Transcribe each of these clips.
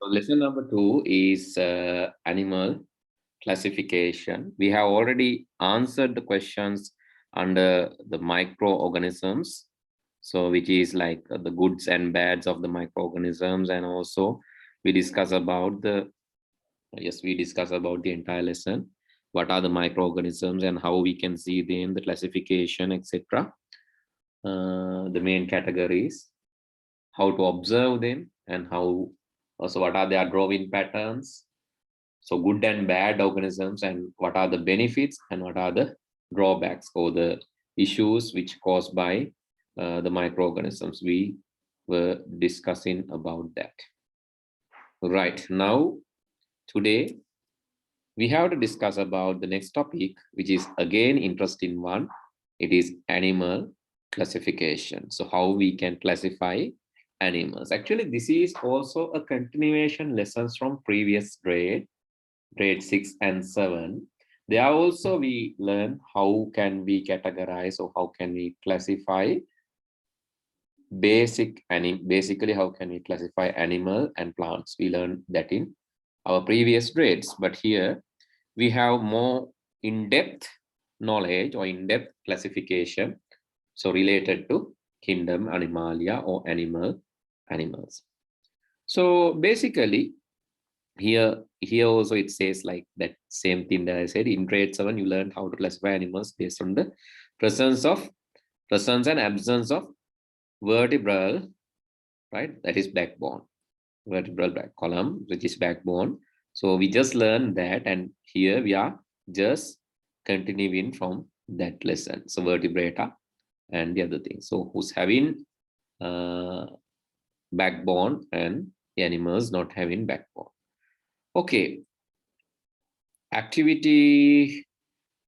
So lesson number 2 is animal classification. We have already answered the questions under the microorganisms. So which is like the goods and bads of the microorganisms, and also we discuss about the, yes, we discuss about the entire lesson. What are the microorganisms and how we can see them, the classification, etc. The main categories, how to observe them, and how also what are their drawing patterns. So good and bad organisms, and what are the benefits and what are the drawbacks or the issues which caused by the microorganisms. We were discussing about that. Right now, today, we have to discuss about the next topic, which is again interesting one. It is animal classification. So how we can classify animals. Actually, this is also a continuation lessons from previous grade 6 and 7. There also we learn how can we categorize or how can we classify basically how can we classify animal and plants. We learned that in our previous grades, but here we have more in-depth knowledge or in-depth classification, so related to kingdom Animalia or animals. So basically here also it says like that same thing that I said in grade 7. You learned how to classify animals based on the presence and absence of vertebral, right, that is backbone, vertebral back column, which is backbone. So we just learned that, and here we are just continuing from that lesson. So vertebrata and the other thing. So who's having backbone and the animals not having backbone. Okay. Activity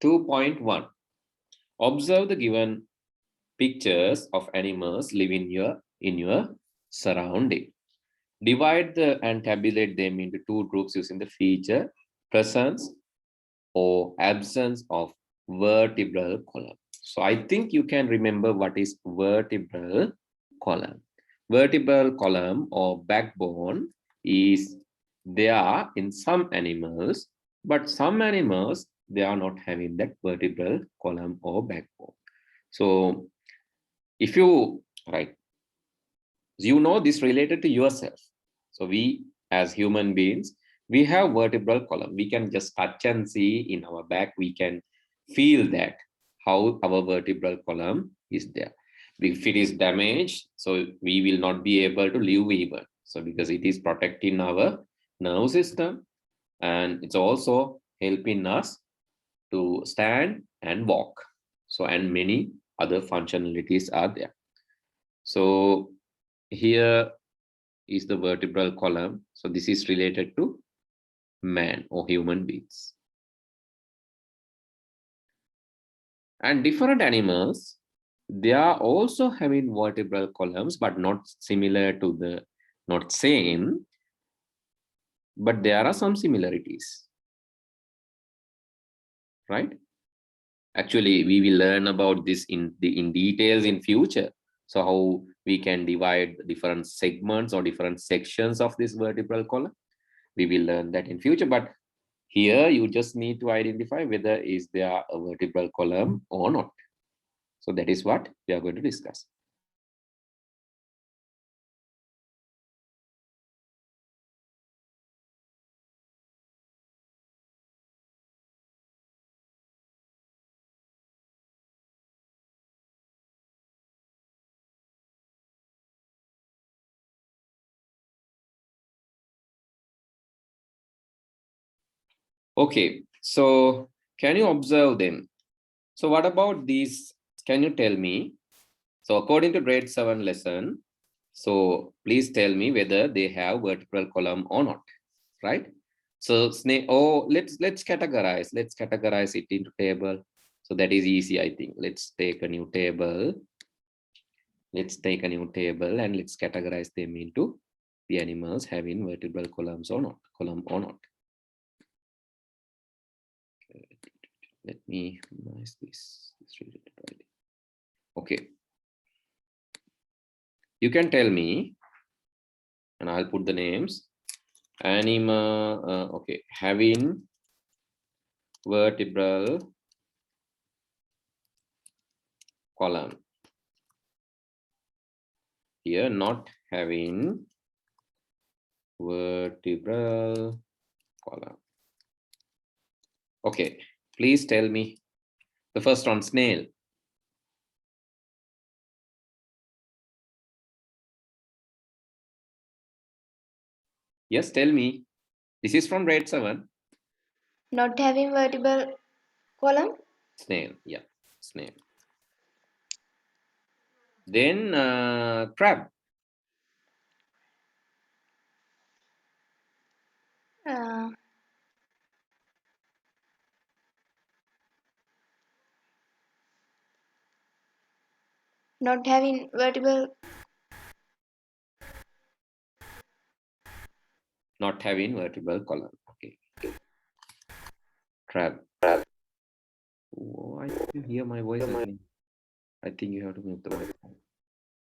2.1. Observe the given pictures of animals living in your surrounding. Divide and tabulate them into two groups using the feature presence or absence of vertebral column. So I think you can remember what is vertebral column. Vertebral column or backbone is there in some animals, but some animals, they are not having that vertebral column or backbone. So if you, right, you know this related to yourself. So we as human beings, we have vertebral column. We can just touch and see in our back. We can feel that how our vertebral column is there. If it is damaged, so we will not be able to live even. So because it is protecting our nerve system, and it's also helping us to stand and walk. So, and many other functionalities are there. So here is the vertebral column. So this is related to man or human beings. And different animals, they are also having vertebral columns, but not similar to the, not same, but there are some similarities, right? Actually, we will learn about this in details in future. So how we can divide different segments or different sections of this vertebral column, we will learn that in future. But here you just need to identify whether is there a vertebral column or not. So that is what we are going to discuss. Okay, so can you observe them? So what about these? Can you tell me? So according to grade 7 lesson, so please tell me whether they have vertebral column or not, right? So snake, oh, let's categorize. Let's categorize it into table. So that is easy, I think. Let's take a new table. Let's take a new table and let's categorize them into the animals having vertebral columns or not, Let me minimize this. Okay. You can tell me, and I'll put the names. Animal, okay, having vertebral column. Here, not having vertebral column. Okay, please tell me the first one, snail. Yes, tell me. This is from grade 7. Not having vertebral column. Snail, yeah, snail. Then crab. Uh, not having vertebral. Not having vertebral column. Okay. Crab. Oh, I can hear my voice again. I think you have to move the microphone.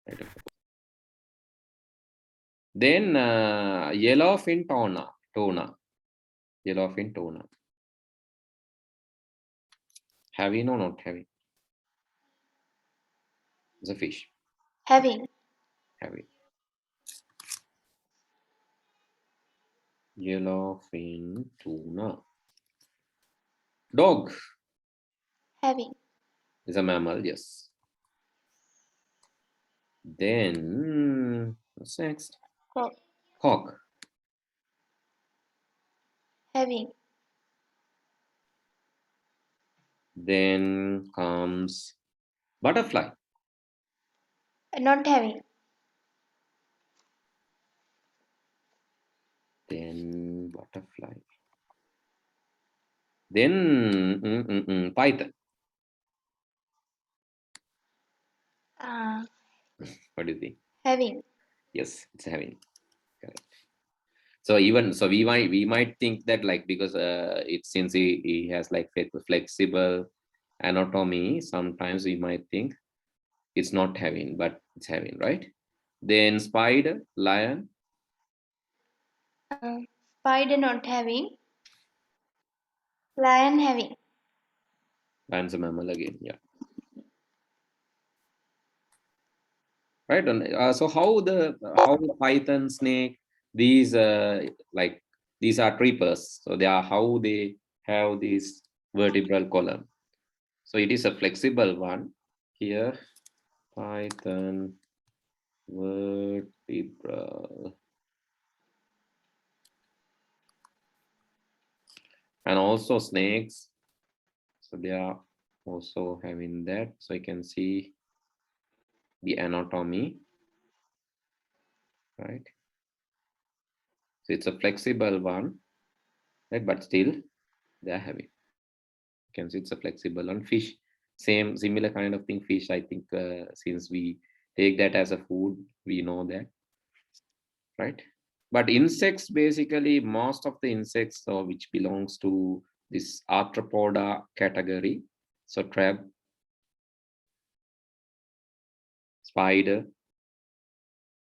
Right. Then yellowfin tuna. Yellowfin tuna. Having or not having? It's a fish. Having. Having. Yellowfin tuna. Dog Having. is a mammal, yes. Then what's next? Hawk. Hawk. Having. Then comes butterfly. Not having. Then butterfly. Then python. What do you think? Having. Yes, it's having. Correct. So even so, we might think that like because it since he has like flexible anatomy, sometimes we might think it's not having, but it's having, right? Then spider, lion. Spider not having. Lion having. Lion's a mammal again, yeah. Right. So how the python, snake, these like these are creepers. So they are how they have this vertebral column. So it is a flexible one here. Python vertebral, and also snakes. So they are also having that. So you can see the anatomy, right? So it's a flexible one, right? But still they are having. You can see it's a flexible one. Fish, same similar kind of thing. Fish, I think, since we take that as a food, we know that, right? But insects, basically, most of the insects, so which belongs to this arthropoda category. So crab, spider,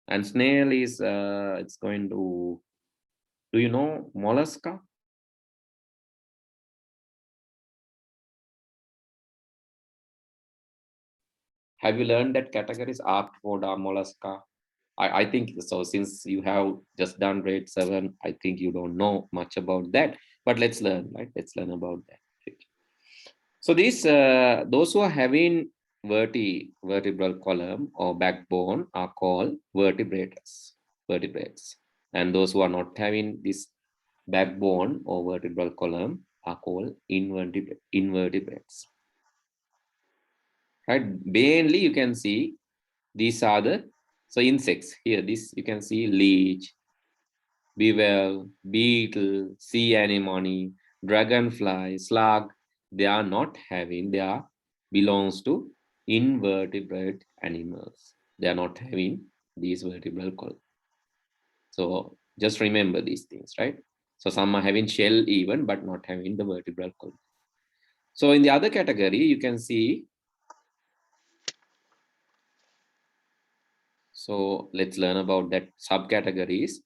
and snail is it's going to. Do you know mollusca? Have you learned that categories arthropoda, mollusca? I think so. Since you have just done grade 7, I think you don't know much about that. But let's learn, right? Let's learn about that. So these those who are having vertebral column or backbone are called vertebrates, and those who are not having this backbone or vertebral column are called invertebrates. Right? Mainly, you can see these are the insects here. This you can see leech, beaver, beetle, sea anemone, dragonfly, slug. They are not having, they are belongs to invertebrate animals. They are not having these vertebral column. So just remember these things, right? So some are having shell even, but not having the vertebral column. So in the other category, you can see. So let's learn about that subcategories.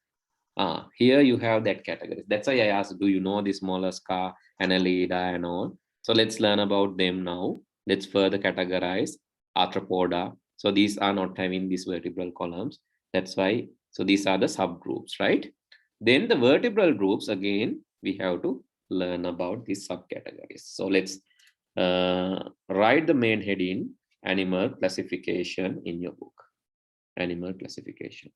Here you have that category. That's why I asked, do you know this mollusca, annelida, and all? So let's learn about them now. Let's further categorize arthropoda. So these are not having these vertebral columns. That's why, so these are the subgroups, right? Then the vertebral groups, again, we have to learn about these subcategories. So let's write the main heading, animal classification, in your book. Animal classification.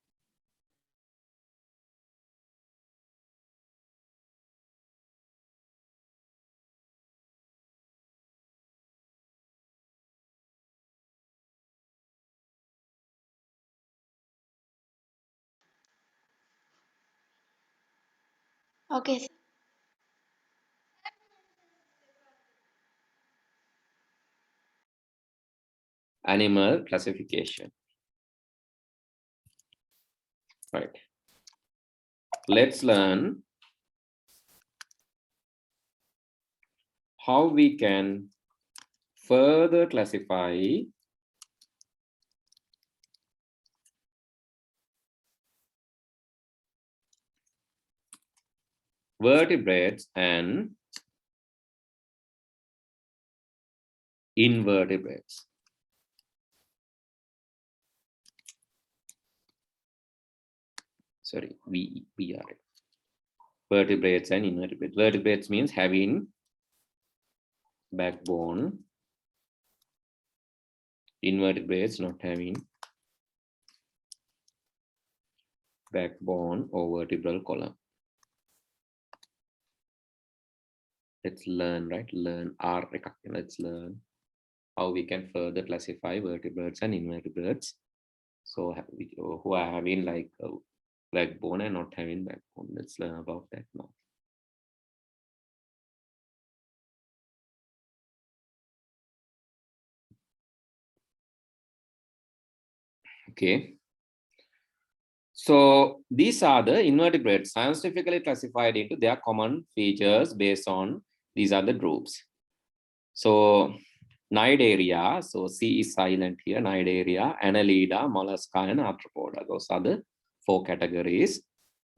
Okay, sir. Animal classification. Right. Let's learn how we can further classify vertebrates and invertebrates. Sorry, VRA. Vertebrates and invertebrates. Vertebrates means having backbone. Invertebrates not having backbone or vertebral column. Let's learn, right? Learn R. Let's learn how we can further classify vertebrates and invertebrates. So who are having like a backbone and not having backbone. Let's learn about that now. Okay. So these are the invertebrates scientifically classified into their common features based on these are the groups. So Cnidaria, so C is silent here, Cnidaria, Annelida, Mollusca, and Arthropoda. Those are the 4 categories.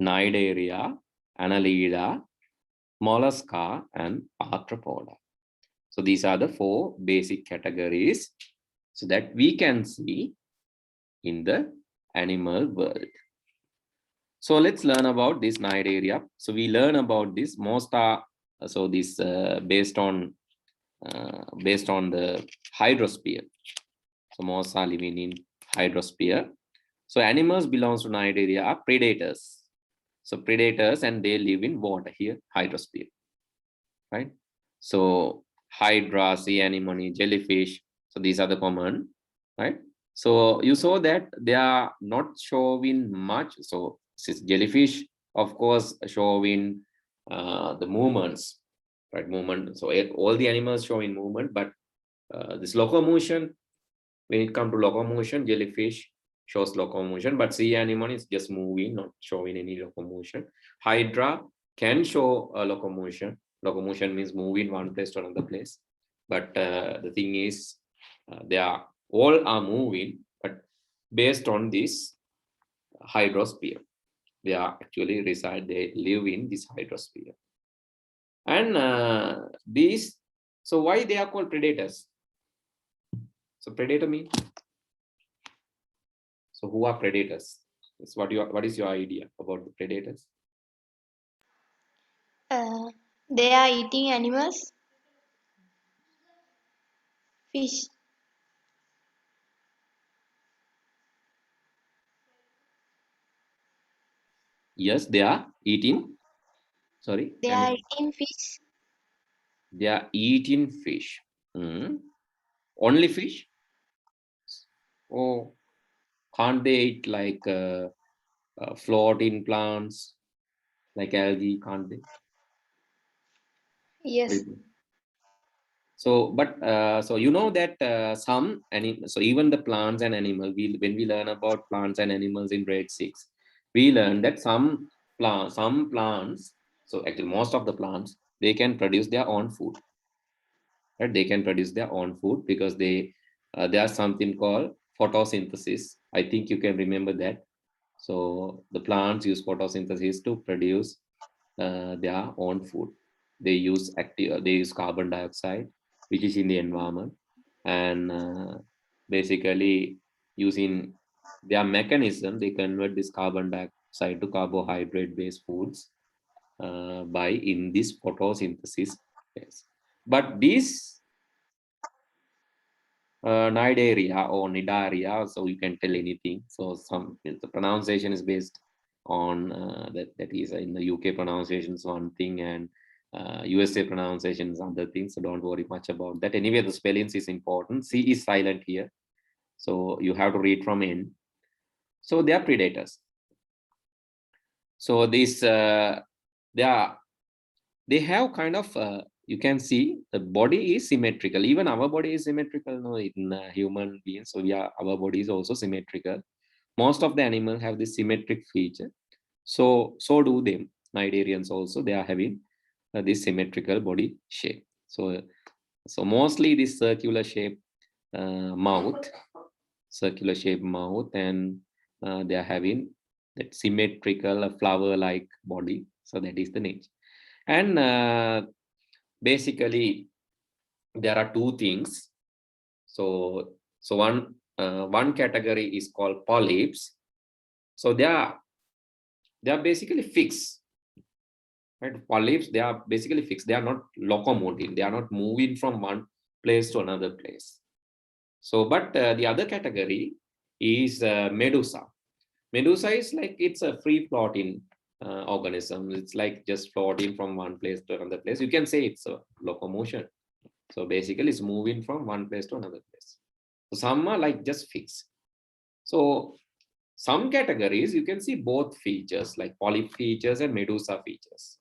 Cnidaria, Annelida, Mollusca, and Arthropoda. So these are the 4 basic categories so that we can see in the animal world. So let's learn about this Cnidaria. So we learn about this. Most are so this based on the hydrosphere. So most are living in hydrosphere. So animals belongs to Cnidaria are predators. So predators, and they live in water here, hydrosphere, right? So hydra, sea anemone, jellyfish. So these are the common, right? So you saw that they are not showing much. So jellyfish, of course, showing the movements, right? Movement. So all the animals showing movement, but this locomotion, when it comes to locomotion, jellyfish shows locomotion, but sea anemone is just moving, not showing any locomotion. Hydra can show a locomotion. Locomotion means moving one place to another place. But the thing is, they are all are moving, but based on this hydrosphere. They are actually reside, they live in this hydrosphere. And these, so why they are called predators? So predator means, so who are predators? So what is your idea about the predators? They are eating animals, fish. Yes, they are eating. Sorry, They are eating fish. they are eating fish. Only fish? Or can't they eat like floating plants, like algae? Can't they? Yes. So, but so you know that so even the plants and animals, when we learn about plants and animals in grade 6, we learn that some plants, so actually most of the plants, they can produce their own food, right? They can produce their own food because there's something called photosynthesis. I think you can remember that. So the plants use photosynthesis to produce their own food. They use carbon dioxide, which is in the environment, and basically using their mechanism, they convert this carbon dioxide to carbohydrate-based foods by in this photosynthesis phase. But this Nidaria or Nidaria, so you can tell anything. So the pronunciation is based on that is in the UK pronunciation is one thing and USA pronunciation is other thing. So don't worry much about that. Anyway, the spellings is important. C is silent here, so you have to read from end. So they are predators. So this they have kind of you can see the body is symmetrical. Even our body is symmetrical, no, in human beings. So our body is also symmetrical. Most of the animals have this symmetric feature. So do them. Nidarians also, they are having this symmetrical body shape. So mostly this circular shape mouth, and they are having that symmetrical flower-like body. So that is the nature. And basically there are two things. So one category is called polyps. So they are basically fixed, right? Polyps, they are basically fixed. They are not locomotive. They are not moving from one place to another place. So but the other category is Medusa. Medusa is like, it's a free floating organism. It's like just floating from one place to another place. You can say it's a locomotion. So basically it's moving from one place to another place. So some are like just fixed. So some categories you can see both features, like polyp features and Medusa features.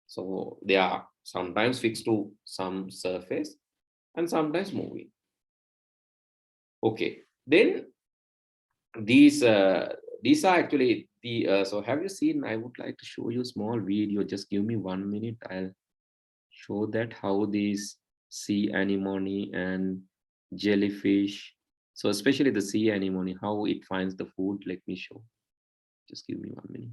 So they are sometimes fixed to some surface and sometimes moving. Okay, then these are actually the so have you seen, I would like to show you a small video. Just give me 1 minute. I'll show that how these sea anemone and jellyfish, so especially the sea anemone, how it finds the food. Let me show. Just give me 1 minute.